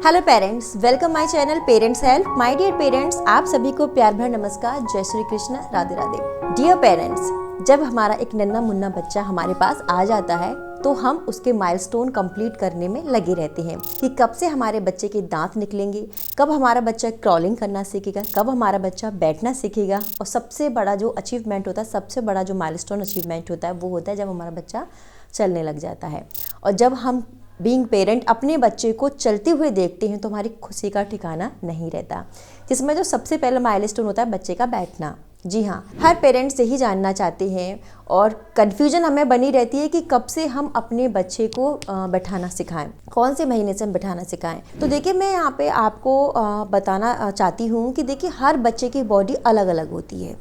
Hello parents, welcome my channel parents help. My dear parents, आप सभी को प्यार भरा नमस्कार, जय श्री कृष्ण, राधे राधे। डियर पेरेंट्स, जब हमारा एक नन्हा मुन्ना बच्चा हमारे पास आ जाता है तो हम उसके माइलस्टोन कंप्लीट करने में लगे रहते हैं कि कब से हमारे बच्चे के दांत निकलेंगे, कब हमारा बच्चा क्रॉलिंग करना सीखेगा, कब हमारा बच्चा बैठना सीखेगा। और सबसे बड़ा जो अचीवमेंट होता है, सबसे बड़ा जो माइलस्टोन अचीवमेंट होता है वो होता है जब हमारा बच्चा चलने लग जाता है। और जब हम बीइंग पेरेंट अपने बच्चे को चलते हुए देखते हैं तो हमारी खुशी का ठिकाना नहीं रहता, जिसमें जो सबसे पहला माइलस्टोन होता है बच्चे का बैठना। जी हाँ, हर पेरेंट्स यही जानना चाहते हैं और कन्फ्यूजन हमें बनी रहती है कि कब से हम अपने बच्चे को बैठाना सिखाएं, कौन से महीने से हम बैठाना सिखाएं। तो देखिए, मैं यहाँ पे आपको बताना चाहती हूँ कि देखिए, हर बच्चे की बॉडी अलग अलग होती है।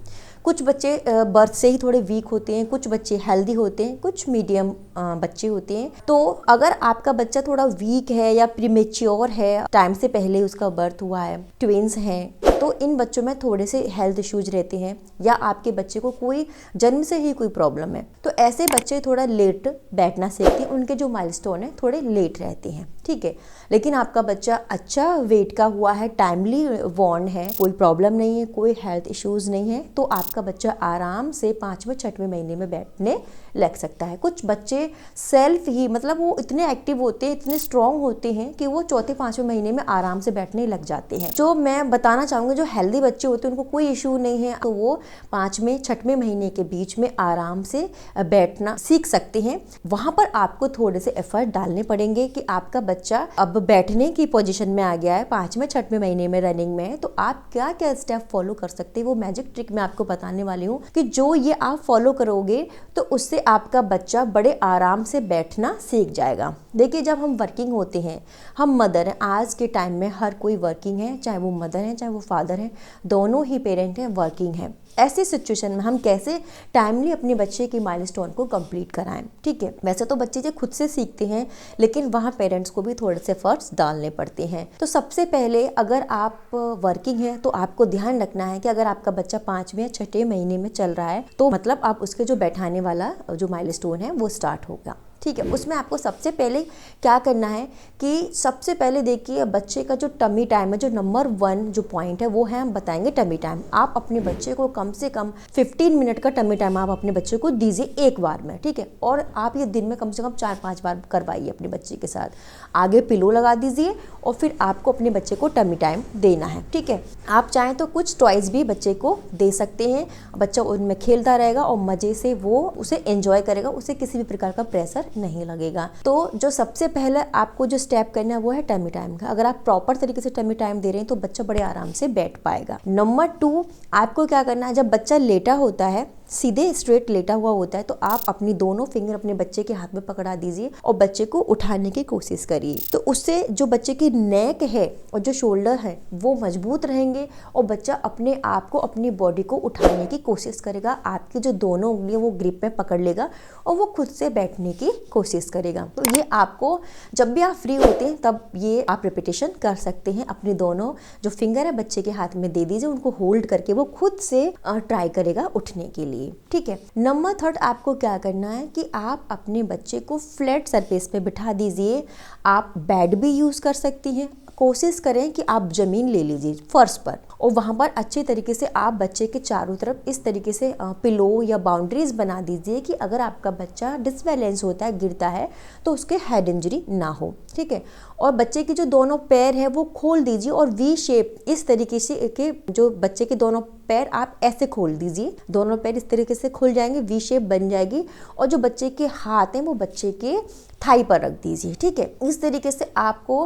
कुछ बच्चे बर्थ से ही थोड़े वीक होते हैं, कुछ बच्चे हेल्दी होते हैं, कुछ मीडियम बच्चे होते हैं। तो अगर आपका बच्चा थोड़ा वीक है या प्रीमेच्योर है, टाइम से पहले उसका बर्थ हुआ है, ट्विंस हैं, तो इन बच्चों में थोड़े से हेल्थ इश्यूज रहते हैं, या आपके बच्चे को कोई जन्म से ही कोई प्रॉब्लम है, तो ऐसे बच्चे थोड़ा लेट बैठना सीखते हैं, उनके जो माइलस्टोन है थोड़े लेट रहते हैं, ठीक है। लेकिन आपका बच्चा अच्छा वेट का हुआ है, टाइमली बॉर्न है, कोई प्रॉब्लम नहीं है, कोई हेल्थ इश्यूज नहीं है, तो आपका बच्चा आराम से 5वें 6वें महीने में बैठने लग सकता है। कुछ बच्चे सेल्फ ही, मतलब वो इतने एक्टिव होते हैं, इतने स्ट्रांग होते हैं कि वो 4-5वें महीने में आराम से बैठने लग जाते हैं। जो मैं बताना चाहूँगी, जो हेल्दी बच्चे होते हैं उनको कोई इशू नहीं है, तो वो 5वें 6वें महीने के बीच में आराम से बैठना सीख सकते हैं। वहाँ पर आपको थोड़े से एफर्ट डालने पड़ेंगे कि आपका बच्चा अब बैठने की पोजीशन में आ गया है, 5वें 6वें महीने में रनिंग में है, तो आप क्या क्या स्टेप फॉलो कर सकते हैं, वो मैजिक ट्रिक मैं आपको बताने वाली हूँ कि जो ये आप फॉलो करोगे तो उससे आपका बच्चा बड़े आराम से बैठना सीख जाएगा। देखिए, जब हम वर्किंग होते हैं, हम मदर हैं, आज के टाइम में हर कोई वर्किंग है, चाहे वो मदर है चाहे वो फादर है, दोनों ही पेरेंट हैं, वर्किंग है। ऐसी सिचुएशन में हम कैसे टाइमली अपने बच्चे की माइलस्टोन को कंप्लीट कराएं, ठीक है। वैसे तो बच्चे जो खुद से सीखते हैं, लेकिन वहाँ पेरेंट्स को भी थोड़े से एफर्ट्स डालने पड़ते हैं। तो सबसे पहले, अगर आप वर्किंग हैं तो आपको ध्यान रखना है कि अगर आपका बच्चा 5वें या 6वें महीने में चल रहा है तो मतलब आप उसके जो बैठाने वाला जो माइलस्टोन है वो स्टार्ट होगा, ठीक है। उसमें आपको सबसे पहले क्या करना है कि सबसे पहले देखिए, बच्चे का जो टमी टाइम है, जो नंबर 1 जो पॉइंट है वो है, हम बताएंगे टमी टाइम। आप अपने बच्चे को कम से कम 15 मिनट का टमी टाइम आप अपने बच्चे को दीजिए एक बार में, ठीक है। और आप ये दिन में कम से कम 4-5 बार करवाइए अपने बच्चे के साथ। आगे पिलो लगा दीजिए और फिर आपको अपने बच्चे को टमी टाइम देना है, ठीक है। आप चाहें तो कुछ टॉयज भी बच्चे को दे सकते हैं, बच्चा उनमें खेलता रहेगा और मज़े से वो उसे एंजॉय करेगा, उसे किसी भी प्रकार का प्रेशर नहीं लगेगा। तो जो सबसे पहले आपको जो स्टेप करना है वो है टमी टाइम का। अगर आप प्रॉपर तरीके से टमी टाइम दे रहे हैं तो बच्चा बड़े आराम से बैठ पाएगा। नंबर 2, आपको क्या करना है, जब बच्चा लेटा होता है, सीधे स्ट्रेट लेटा हुआ होता है, तो आप अपनी दोनों फिंगर अपने बच्चे के हाथ में पकड़ा दीजिए और बच्चे को उठाने की कोशिश करिए। तो उससे जो बच्चे की नेक है और जो शोल्डर है वो मजबूत रहेंगे और बच्चा अपने आप को, अपनी बॉडी को उठाने की कोशिश करेगा। आपकी जो दोनों उंगलियां वो ग्रिप में पकड़ लेगा और वो खुद से बैठने की कोशिश करेगा। तो ये आपको जब भी आप फ्री होते हैं तब ये आप रिपीटेशन कर सकते हैं। अपने दोनों जो फिंगर है बच्चे के हाथ में दे दीजिए, उनको होल्ड करके वो खुद से ट्राई करेगा उठने के लिए, ठीक है। नंबर 3, आपको क्या करना है कि आप अपने बच्चे को फ्लैट सरफेस पे बिठा दीजिए। आप बेड भी यूज़ कर सकती हैं, कोशिश करें कि आप ज़मीन ले लीजिए फर्श पर, और वहाँ पर अच्छे तरीके से आप बच्चे के चारों तरफ इस तरीके से पिलो या बाउंड्रीज बना दीजिए कि अगर आपका बच्चा डिसबैलेंस होता है, गिरता है, तो उसके हेड इंजरी ना हो, ठीक है। और बच्चे के जो दोनों पैर हैं वो खोल दीजिए और वी शेप इस तरीके से के जो बच्चे के दोनों पैर आप ऐसे खोल दीजिए, दोनों पैर इस तरीके से खुल जाएंगे, वी शेप बन जाएगी। और जो बच्चे के हाथ हैं वो बच्चे के थाई पर रख दीजिए, ठीक है। इस तरीके से आपको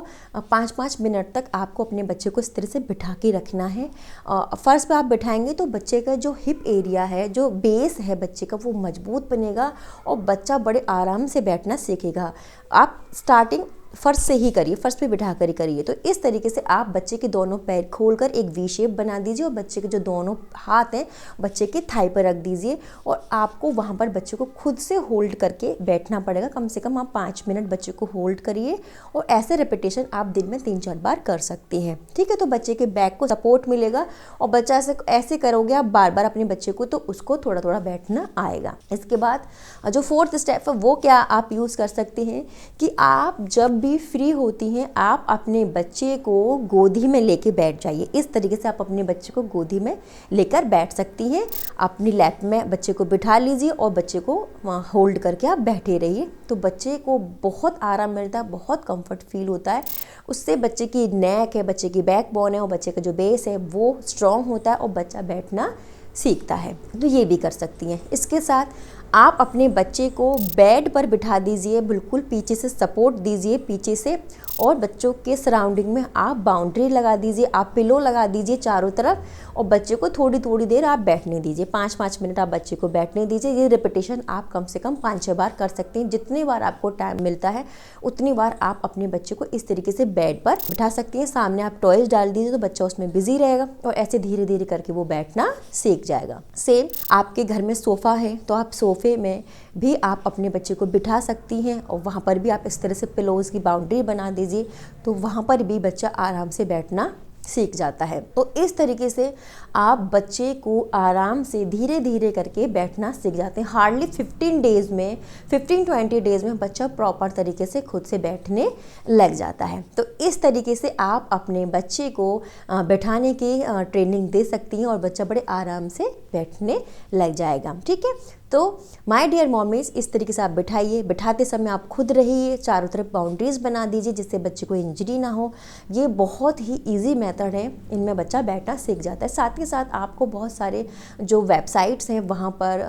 5-5 मिनट तक आपको अपने बच्चे को इस तरह से बिठा के रखना है। फर्श पे आप बिठाएंगे तो बच्चे का जो हिप एरिया है, जो बेस है बच्चे का, वो मजबूत बनेगा और बच्चा बड़े आराम से बैठना सीखेगा। आप स्टार्टिंग फर्श से ही करिए, फर्श पे बिठा कर ही करिए। तो इस तरीके से आप बच्चे के दोनों पैर खोलकर एक वी शेप बना दीजिए और बच्चे के जो दोनों हाथ हैं बच्चे के थाई पर रख दीजिए और आपको वहाँ पर बच्चे को खुद से होल्ड करके बैठना पड़ेगा। कम से कम आप 5 मिनट बच्चे को होल्ड करिए और ऐसे रिपीटेशन आप दिन में 3-4 बार कर सकते हैं, ठीक है। तो बच्चे के बैक को सपोर्ट मिलेगा और बच्चा ऐसे करोगे आप बार बार अपने बच्चे को, तो उसको थोड़ा थोड़ा बैठना आएगा। इसके बाद जो 4th स्टेप है वो क्या आप यूज़ कर सकते हैं कि आप जब भी फ्री होती हैं आप अपने बच्चे को गोदी में लेके बैठ जाइए। इस तरीके से आप अपने बच्चे को गोदी में लेकर बैठ सकती हैं। अपनी लैप में बच्चे को बिठा लीजिए और बच्चे को होल्ड करके आप बैठे रहिए, तो बच्चे को बहुत आराम मिलता है, बहुत कंफर्ट फील होता है। उससे बच्चे की नेक है, बच्चे की बैकबोन है और बच्चे का जो बेस है वो स्ट्रॉन्ग होता है और बच्चा बैठना सीखता है। तो ये भी कर सकती हैं। इसके साथ आप अपने बच्चे को बेड पर बिठा दीजिए, बिल्कुल पीछे से सपोर्ट दीजिए पीछे से, और बच्चों के सराउंडिंग में आप बाउंड्री लगा दीजिए, आप पिलो लगा दीजिए चारों तरफ, और बच्चे को थोड़ी थोड़ी देर आप बैठने दीजिए, 5-5 मिनट आप बच्चे को बैठने दीजिए। ये रिपीटेशन आप कम से कम 5-6 बार कर सकते हैं। जितनी बार आपको टाइम मिलता है उतनी बार आप अपने बच्चे को इस तरीके से बेड पर बिठा सकती हैं। सामने आप टॉयज डाल दीजिए तो बच्चा उसमें बिजी रहेगा और ऐसे धीरे धीरे करके वो बैठना सीख जाएगा। सेम आपके घर में सोफ़ा है तो आप सोफ़े में भी आप अपने बच्चे को बिठा सकती हैं और वहाँ पर भी आप इस तरह से पिलोज़ की बाउंड्री बना दीजिए, तो वहाँ पर भी बच्चा आराम से बैठना सीख जाता है। तो इस तरीके से आप बच्चे को आराम से धीरे धीरे करके बैठना सीख जाते हैं। हार्डली 15-20 डेज़ में बच्चा प्रॉपर तरीके से खुद से बैठने लग जाता है। तो इस तरीके से आप अपने बच्चे को बैठाने की ट्रेनिंग दे सकती हैं और बच्चा बड़े आराम से बैठने लग जाएगा। ठीक है, तो माय डियर मॉमीज़, इस तरीके से आप बिठाइए। बिठाते समय आप खुद रहिए, चारों तरफ बाउंड्रीज़ बना दीजिए जिससे बच्चे को इंजरी ना हो। ये बहुत ही इजी मेथड है, इनमें बच्चा बैठना सीख जाता है। साथ ही साथ आपको बहुत सारे जो वेबसाइट्स हैं वहाँ पर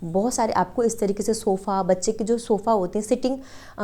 बहुत सारे आपको इस तरीके से सोफ़ा, बच्चे के जो सोफ़ा होते हैं, सिटिंग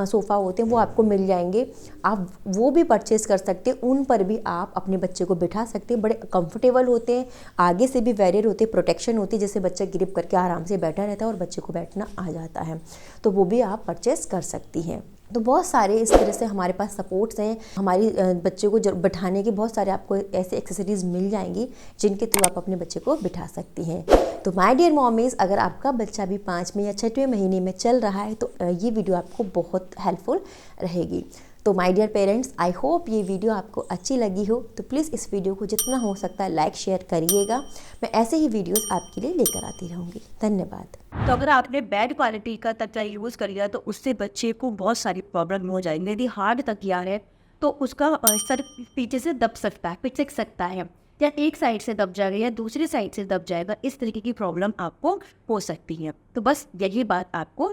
सोफ़ा होते हैं, वो आपको मिल जाएंगे। आप वो भी परचेज़ कर सकते हैं, उन पर भी आप अपने बच्चे को बिठा सकते हैं। बड़े कंफर्टेबल होते हैं, आगे से भी बैरियर होते हैं, प्रोटेक्शन होती है, जिससे बच्चा ग्रिप करके आराम से बैठा रहता है और बच्चे को बैठना आ जाता है। तो वो भी आप परचेस कर सकती हैं। तो बहुत सारे इस तरह से हमारे पास सपोर्ट्स हैं। हमारी बच्चे को बिठाने के बहुत सारे आपको ऐसे एक्सेसरीज़ मिल जाएंगी जिनके थ्रू आप अपने बच्चे को बिठा सकती हैं। तो माय डियर मॉमीज़, अगर आपका बच्चा भी 5वें या 6वें महीने में चल रहा है तो ये वीडियो आपको बहुत हेल्पफुल रहेगी। तो my dear parents, I hope ये वीडियो आपको अच्छी लगी हो, तो प्लीज़ इस वीडियो को जितना हो सकता है लाइक शेयर करिएगा। मैं ऐसे ही वीडियोस आपके लिए लेकर आती रहूँगी। धन्यवाद। तो अगर आपने बैड क्वालिटी का तकिया यूज़ कर लिया तो उससे बच्चे को बहुत सारी प्रॉब्लम हो जाएंगी। यदि हार्ड तकिया है तो उसका सर पीछे से दब सकता है, पिचक सकता है, या एक साइड से दब जाएगा या दूसरी साइड से दब जाएगा। इस तरीके की प्रॉब्लम आपको हो सकती है। तो बस यही बात आपको